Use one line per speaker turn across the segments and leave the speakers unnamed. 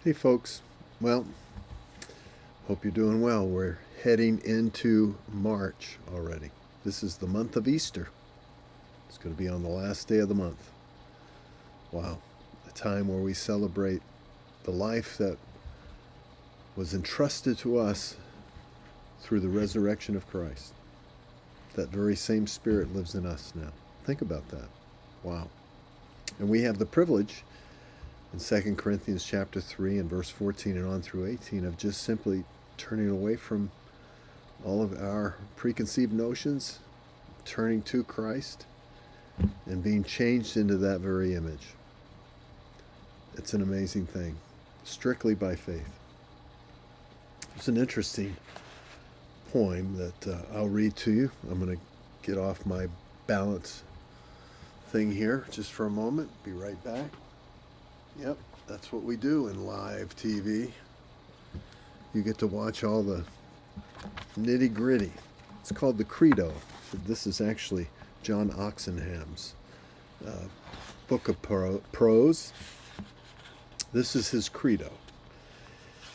Hey folks, well, hope you're doing well. We're heading into March already. This is the month of Easter. It's going to be on the last day of the month. Wow, a time where we celebrate the life that was entrusted to us through the resurrection of Christ. That very same Spirit lives in us now. Think about that. Wow. And we have the privilege in 2 Corinthians chapter 3 and verse 14 and on through 18 of just simply turning away from all of our preconceived notions, turning to Christ, and being changed into that very image. It's an amazing thing, strictly by faith. It's an interesting poem that I'll read to you. I'm going to get off my balance thing here just for a moment. Be right back. Yep, that's what we do in live TV. You get to watch all the nitty-gritty. It's called the Credo. This is actually John Oxenham's book of prose. This is his credo.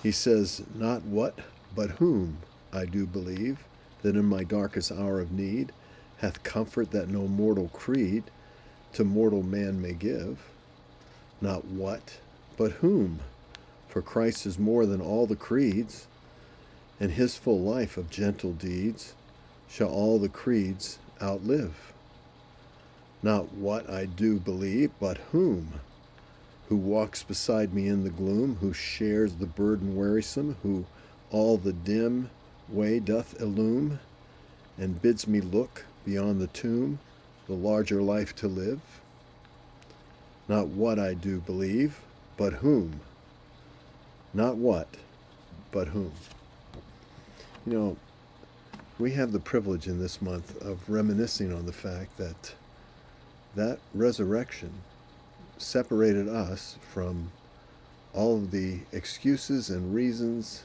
He says, "Not what, but whom I do believe, that in my darkest hour of need hath comfort that no mortal creed to mortal man may give. Not what, but whom, for Christ is more than all the creeds, and his full life of gentle deeds shall all the creeds outlive. Not what I do believe, but whom, who walks beside me in the gloom, who shares the burden wearisome, who all the dim way doth illume, and bids me look beyond the tomb, the larger life to live. Not what I do believe, but whom. Not what, but whom." You know, we have the privilege in this month of reminiscing on the fact that that resurrection separated us from all of the excuses and reasons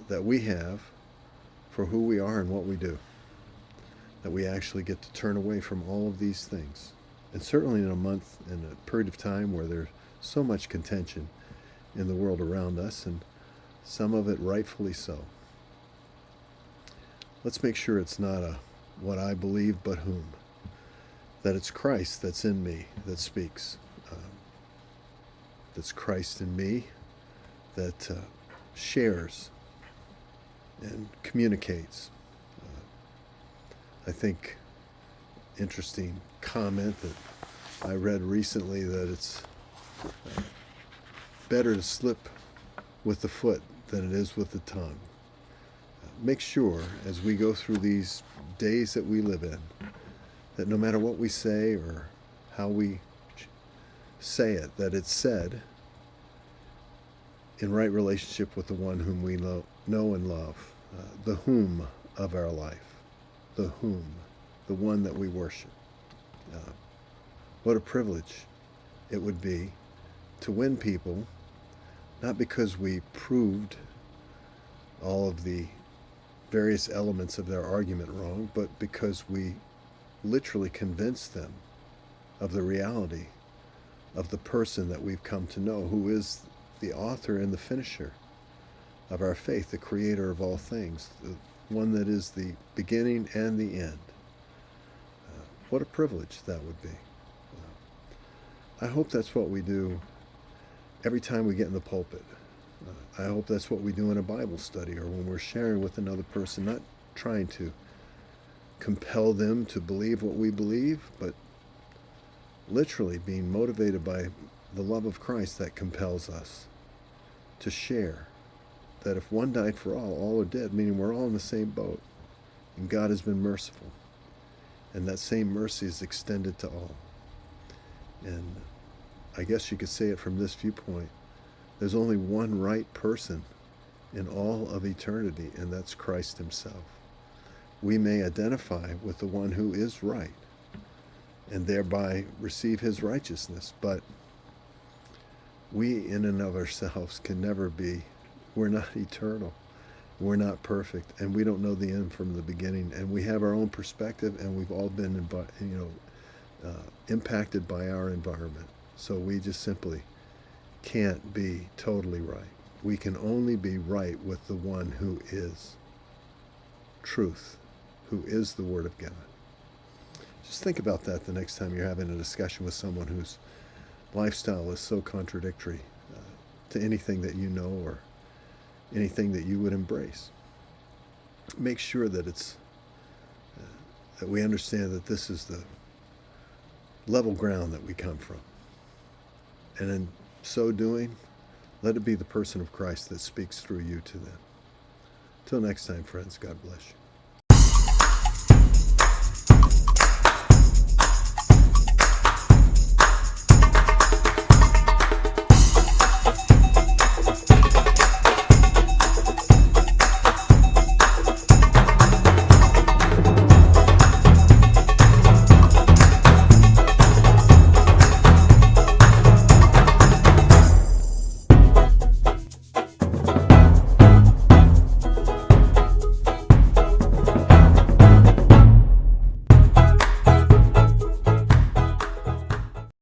that we have for who we are and what we do. That we actually get to turn away from all of these things. And certainly in a month, in a period of time where there's so much contention in the world around us, and some of it rightfully so. Let's make sure it's not a what I believe, but whom. That it's Christ that's in me that speaks. That's Christ in me that shares and communicates. I think interesting comment that I read recently, that it's better to slip with the foot than it is with the tongue. Make sure as we go through these days that we live in, that no matter what we say or how we say it, that it's said in right relationship with the one whom we know and love, the whom of our life, the whom, the one that we worship. What a privilege it would be to win people, not because we proved all of the various elements of their argument wrong, but because we literally convinced them of the reality of the person that we've come to know, who is the author and the finisher of our faith, the creator of all things, the one that is the beginning and the end. What a privilege that would be. I hope that's what we do every time we get in the pulpit. I hope that's what we do in a Bible study or when we're sharing with another person, not trying to compel them to believe what we believe, but literally being motivated by the love of Christ that compels us to share that if one died for all are dead, meaning we're all in the same boat, and God has been merciful. And that same mercy is extended to all. And I guess you could say it from this viewpoint. There's only one right person in all of eternity, and that's Christ himself. We may identify with the one who is right and thereby receive his righteousness, but we in and of ourselves can never be. We're not eternal. We're not perfect, and we don't know the end from the beginning, and we have our own perspective, and we've all been impacted by our environment. So we just simply can't be totally right. We can only be right with the one who is truth, who is the Word of God. Just think about that the next time you're having a discussion with someone whose lifestyle is so contradictory to anything that you know or anything that you would embrace. Make sure that that we understand that this is the level ground that we come from. And in so doing, let it be the person of Christ that speaks through you to them. Till next time, friends, God bless you.